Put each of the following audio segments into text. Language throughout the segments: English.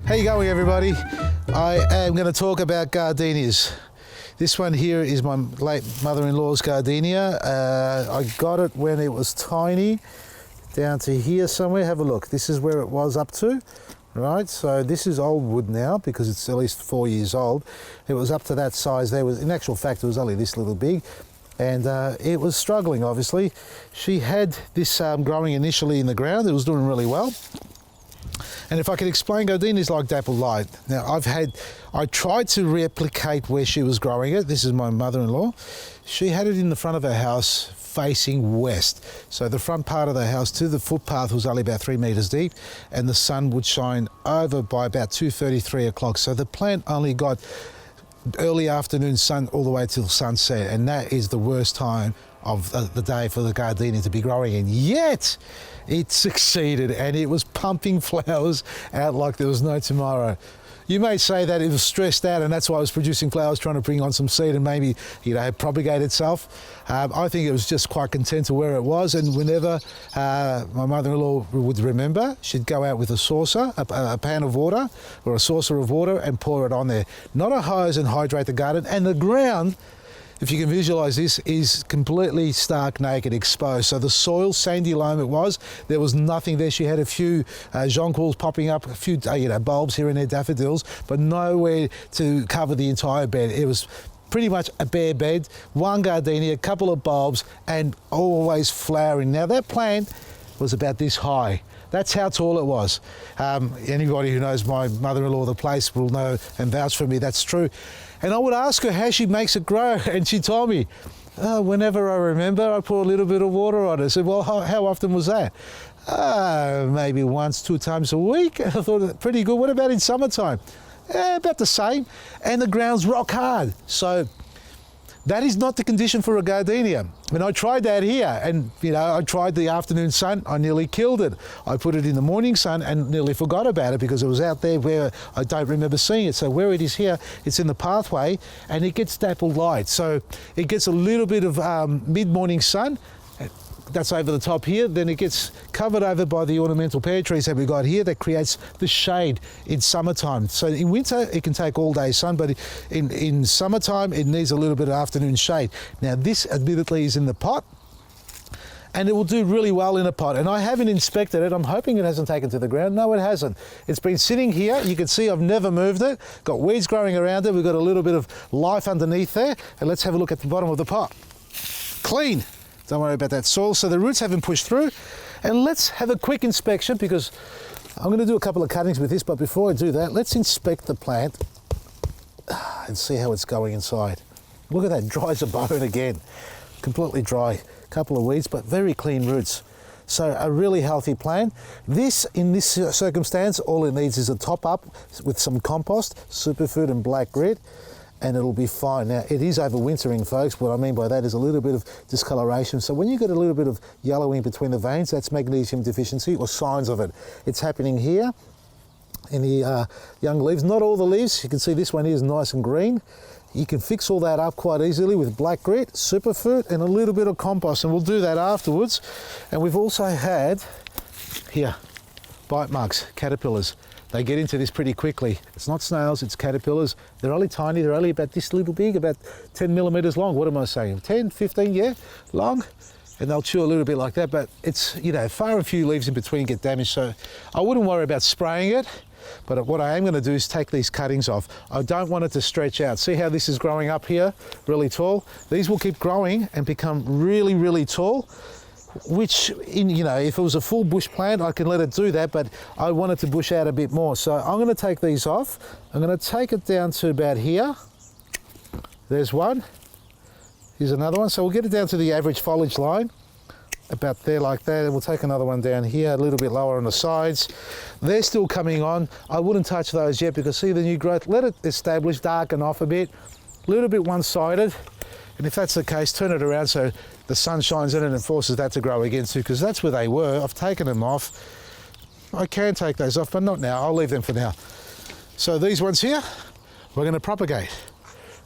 How you going, everybody? I am going to talk about gardenias. This one here is my late mother-in-law's gardenia. I got it when it was tiny, down to here somewhere. Have a look. This is where it was up to, right? So this is old wood now because it's at least 4 years old. It was up to that size there. In actual fact, it was only this little big. And it was struggling, obviously. She had this growing initially in the ground. It was doing really well. And if I could explain, gardenias like dappled light. Now, I tried to replicate where she was growing it. This is my mother-in-law. She had it in the front of her house facing west. So the front part of the house to the footpath was only about 3 meters deep, and the sun would shine over by about 2:30, 3 o'clock. So the plant only got early afternoon sun all the way till sunset, and that is the worst time of the day for the gardenia to be growing in. Yet it succeeded, and it was pumping flowers out like there was no tomorrow. You may say that it was stressed out and that's why it was producing flowers, trying to bring on some seed and maybe, propagate itself. I think it was just quite content to where it was, and whenever my mother-in-law would remember, she'd go out with a saucer, a pan of water or a saucer of water, and pour it on there. Not a hose, and hydrate the garden. And the ground, if you can visualize this, is completely stark naked, exposed. So the soil, sandy loam it was, there was nothing there. She had a few jonquils popping up, a few bulbs here and there, daffodils, but nowhere to cover the entire bed. It was pretty much a bare bed, one gardenia, a couple of bulbs, and always flowering. Now that plant was about this high. That's how tall it was. Anybody who knows my mother-in-law, the place, will know and vouch for me, that's true. And I would ask her how she makes it grow, and she told me, whenever I remember, I pour a little bit of water on it. I said, well, how often was that? Maybe once, 2 times a week. I thought, pretty good. What about in summertime? About the same. And the ground's rock hard. So that is not the condition for a gardenia. I mean, I tried that here, and I tried the afternoon sun, I nearly killed it. I put it in the morning sun and nearly forgot about it because it was out there where I don't remember seeing it. So where it is here, it's in the pathway, and it gets dappled light. So it gets a little bit of mid-morning sun. That's over the top here. Then it gets covered over by the ornamental pear trees that we got here that creates the shade in summertime. So in winter, it can take all day sun, but in summertime, it needs a little bit of afternoon shade. Now this admittedly is in the pot, and it will do really well in a pot. And I haven't inspected it. I'm hoping it hasn't taken to the ground. No, it hasn't. It's been sitting here. You can see I've never moved it. Got weeds growing around it. We've got a little bit of life underneath there. And let's have a look at the bottom of the pot. Clean. Don't worry about that soil. So the roots haven't pushed through. And let's have a quick inspection, because I'm going to do a couple of cuttings with this, but before I do that, let's inspect the plant and see how it's going inside. Look at that, dry as a bone again. Completely dry. Couple of weeds, but very clean roots. So a really healthy plant. In this circumstance, all it needs is a top up with some compost, superfood and black grit, and it'll be fine. Now, it is overwintering, folks. What I mean by that is a little bit of discoloration. So when you get a little bit of yellowing between the veins, that's magnesium deficiency or signs of it. It's happening here in the young leaves. Not all the leaves. You can see this one here is nice and green. You can fix all that up quite easily with black grit, superfood, and a little bit of compost, and we'll do that afterwards. And we've also had here bite marks, caterpillars. They get into this pretty quickly. It's not snails, it's caterpillars. They're only tiny, they're only about this little big, about 10 millimeters long. What am I saying? 10, 15, yeah, long. And they'll chew a little bit like that, but it's, far and few leaves in between get damaged. So I wouldn't worry about spraying it, but what I am gonna do is take these cuttings off. I don't want it to stretch out. See how this is growing up here, really tall? These will keep growing and become really, really tall, which, if it was a full bush plant, I can let it do that, but I want it to bush out a bit more. So I'm going to take these off. I'm going to take it down to about here. There's one. Here's another one. So we'll get it down to the average foliage line, about there like that. And we'll take another one down here, a little bit lower on the sides. They're still coming on. I wouldn't touch those yet because see the new growth. Let it establish, darken off a bit, a little bit one-sided. And if that's the case, turn it around so the sun shines in it and forces that to grow again too, because that's where they were. I've taken them off. I can take those off, but not now. I'll leave them for now. So these ones here, we're going to propagate.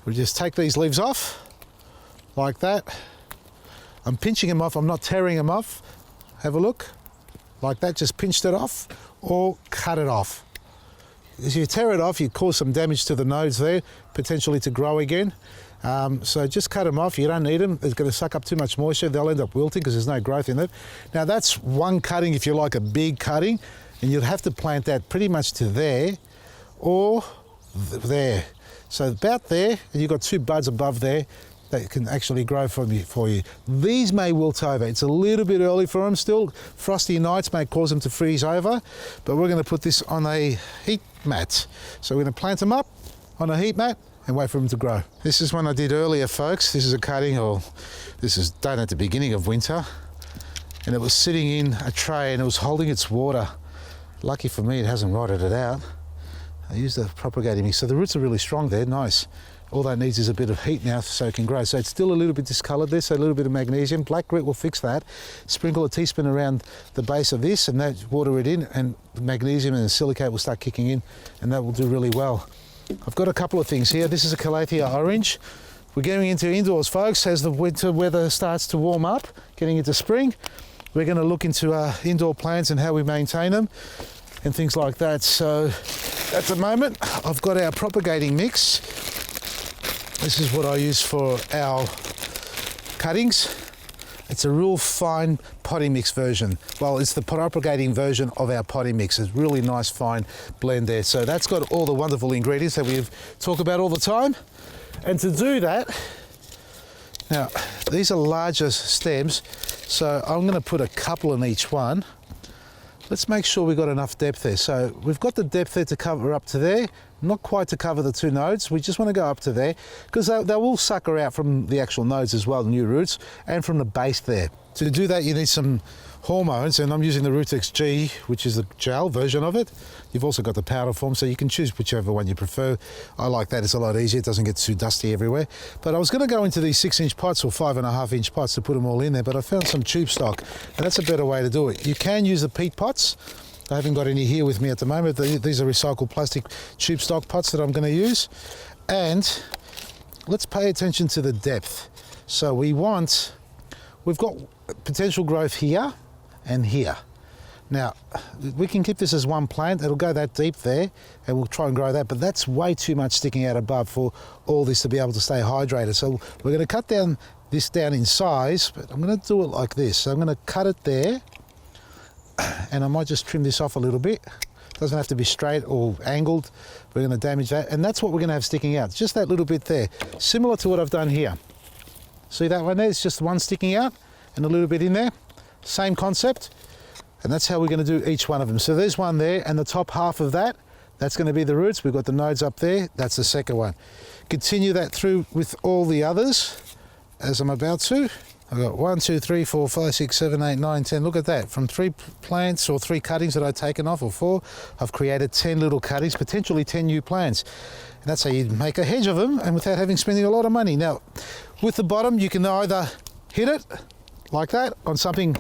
We just take these leaves off like that. I'm pinching them off. I'm not tearing them off. Have a look. Like that, just pinched it off or cut it off. if you tear it off, you cause some damage to the nodes there, potentially to grow again. So just cut them off. You don't need them. It's going to suck up too much moisture. They'll end up wilting because there's no growth in it. Now that's one cutting, if you like, a big cutting, and you'd have to plant that pretty much to there or there. So about there, and you've got two buds above there that can actually grow for you. These may wilt over. It's a little bit early for them still. Frosty nights may cause them to freeze over, but we're going to put this on a heat mat. So we're going to plant them up on a heat mat and wait for them to grow. This is one I did earlier, folks. This is a cutting, or this is done at the beginning of winter, and it was sitting in a tray and it was holding its water. Lucky for me, it hasn't rotted it out. I used the propagating mix, so the roots are really strong there, nice. All that needs is a bit of heat now so it can grow. So it's still a little bit discoloured there, so a little bit of magnesium. Black grit will fix that. Sprinkle a teaspoon around the base of this and that, water it in, and the magnesium and the silicate will start kicking in, and that will do really well. I've got a couple of things here. This is a Calathea orange. We're getting into indoors, folks, as the winter weather starts to warm up, getting into spring. We're going to look into indoor plants and how we maintain them and things like that. So at the moment, I've got our propagating mix. This is what I use for our cuttings. It's a real fine potting mix version. Well, it's the propagating version of our potting mix. It's really nice fine blend there. So that's got all the wonderful ingredients that we talk about all the time. And to do that, now these are larger stems, so I'm going to put a couple in each one. Let's make sure we've got enough depth there. So we've got the depth there to cover up to there, not quite to cover the two nodes. We just want to go up to there because they will sucker out from the actual nodes as well, new roots, and from the base there. To do that, you need some hormones, and I'm using the Rutex G, which is the gel version of it. You've also got the powder form, so you can choose whichever one you prefer. I like that, it's a lot easier, it doesn't get too dusty everywhere. But I was going to go into these 6-inch pots or 5.5-inch pots to put them all in there, but I found some tube stock, and that's a better way to do it. You can use the peat pots. I haven't got any here with me at the moment. These are recycled plastic tube stock pots that I'm going to use. And let's pay attention to the depth. So we've got potential growth here and here. Now, we can keep this as one plant. It'll go that deep there, and we'll try and grow that, but that's way too much sticking out above for all this to be able to stay hydrated. So we're going to cut this down in size, but I'm going to do it like this. So I'm going to cut it there, and I might just trim this off a little bit. It doesn't have to be straight or angled. We're going to damage that, and that's what we're going to have sticking out, just that little bit there, similar to what I've done here. See that one there? It's just one sticking out and a little bit in there. Same concept, and that's how we're going to do each one of them. So there's one there, and the top half of that's going to be the roots. We've got the nodes up there. That's the second one. Continue that through with all the others as I'm about to. I've got 1, 2, 3, 4, 5, 6, 7, 8, 9, 10. Look at that. From 3 plants or 3 cuttings that I've taken off, or 4, I've created 10 little cuttings, potentially 10 new plants. And that's how you make a hedge of them, and without spending a lot of money. Now, with the bottom, you can either hit it like that on something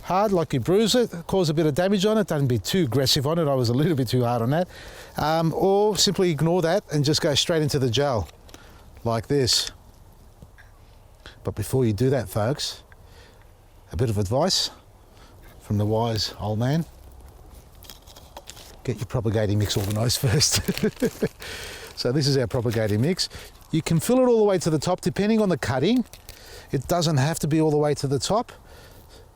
hard, like you bruise it, cause a bit of damage on it. Don't be too aggressive on it. I was a little bit too hard on that. Or simply ignore that and just go straight into the gel like this. But before you do that, folks, a bit of advice from the wise old man. Get your propagating mix organised first. So this is our propagating mix. You can fill it all the way to the top depending on the cutting. It doesn't have to be all the way to the top.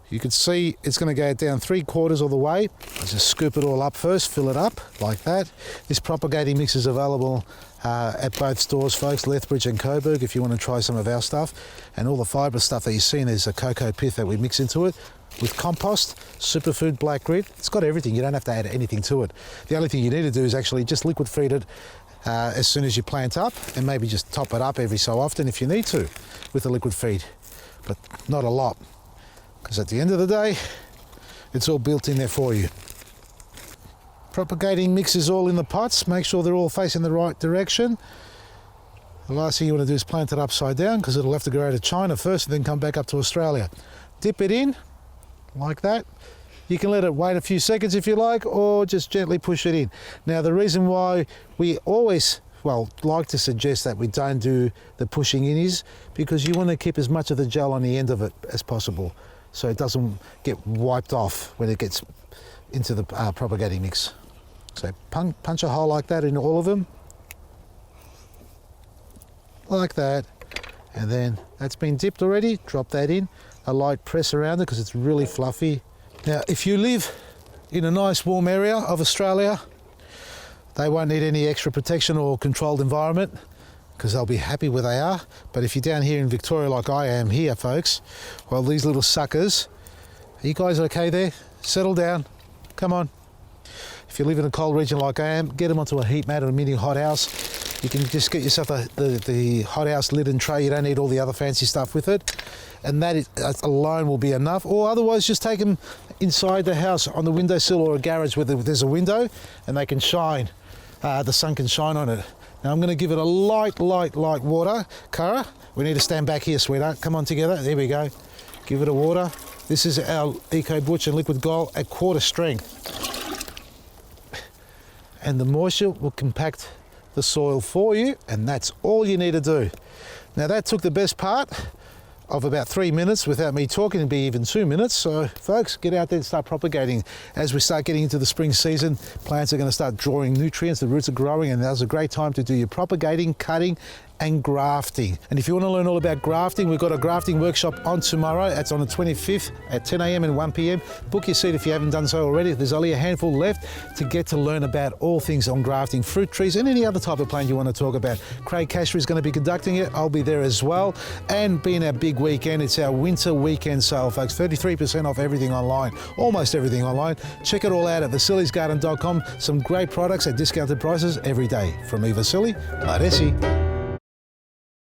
You can see it's going to go down 3/4 of the way. I just scoop it all up first, fill it up like that. This propagating mix is available at both stores, folks, Lethbridge and Coburg, if you want to try some of our stuff. And all the fibre stuff that you've seen is a cocoa pith that we mix into it with compost, superfood, black grit. It's got everything. You don't have to add anything to it. The only thing you need to do is actually just liquid feed it as soon as you plant up, and maybe just top it up every so often if you need to with the liquid feed, but not a lot. Because at the end of the day, it's all built in there for you. Propagating mix is all in the pots. Make sure they're all facing the right direction. The last thing you want to do is plant it upside down, because it'll have to go to China first and then come back up to Australia. Dip it in like that. You can let it wait a few seconds if you like, or just gently push it in. Now, the reason why we always like to suggest that we don't do the pushing in is because you want to keep as much of the gel on the end of it as possible, so it doesn't get wiped off when it gets into the propagating mix. So punch a hole like that in all of them. Like that. And then that's been dipped already. Drop that in. A light press around it because it's really fluffy. Now, if you live in a nice warm area of Australia, they won't need any extra protection or controlled environment because they'll be happy where they are. But if you're down here in Victoria like I am here, folks, well, these little suckers, are you guys okay there? Settle down. Come on. If you live in a cold region like I am, get them onto a heat mat or a mini hothouse. You can just get yourself the hothouse lid and tray. You don't need all the other fancy stuff with it. And that alone will be enough. Or otherwise, just take them inside the house on the windowsill or a garage where there's a window and they can shine. The sun can shine on it. Now I'm going to give it a light water. Cara, we need to stand back here, sweetheart. Come on together. There we go. Give it a water. This is our Eco Butch and Liquid Gold at quarter strength. And the moisture will compact the soil for you, and that's all you need to do. Now that took the best part of about 3 minutes without me talking. It'd be even 2 minutes. So folks, get out there and start propagating. As we start getting into the spring season, plants are going to start drawing nutrients, the roots are growing, and now's a great time to do your propagating, cutting and grafting. And if you want to learn all about grafting, we've got a grafting workshop on tomorrow. That's on the 25th at 10 a.m. and 1 p.m. Book your seat if you haven't done so already. There's only a handful left to get to learn about all things on grafting, fruit trees and any other type of plant you want to talk about. Craig Casher is going to be conducting it. I'll be there as well. And being our big weekend, it's our winter weekend sale, folks. 33% off everything online, almost everything online. Check it all out at Vasili'sGarden.com. Some great products at discounted prices every day. From me, Vasili, Ardesi.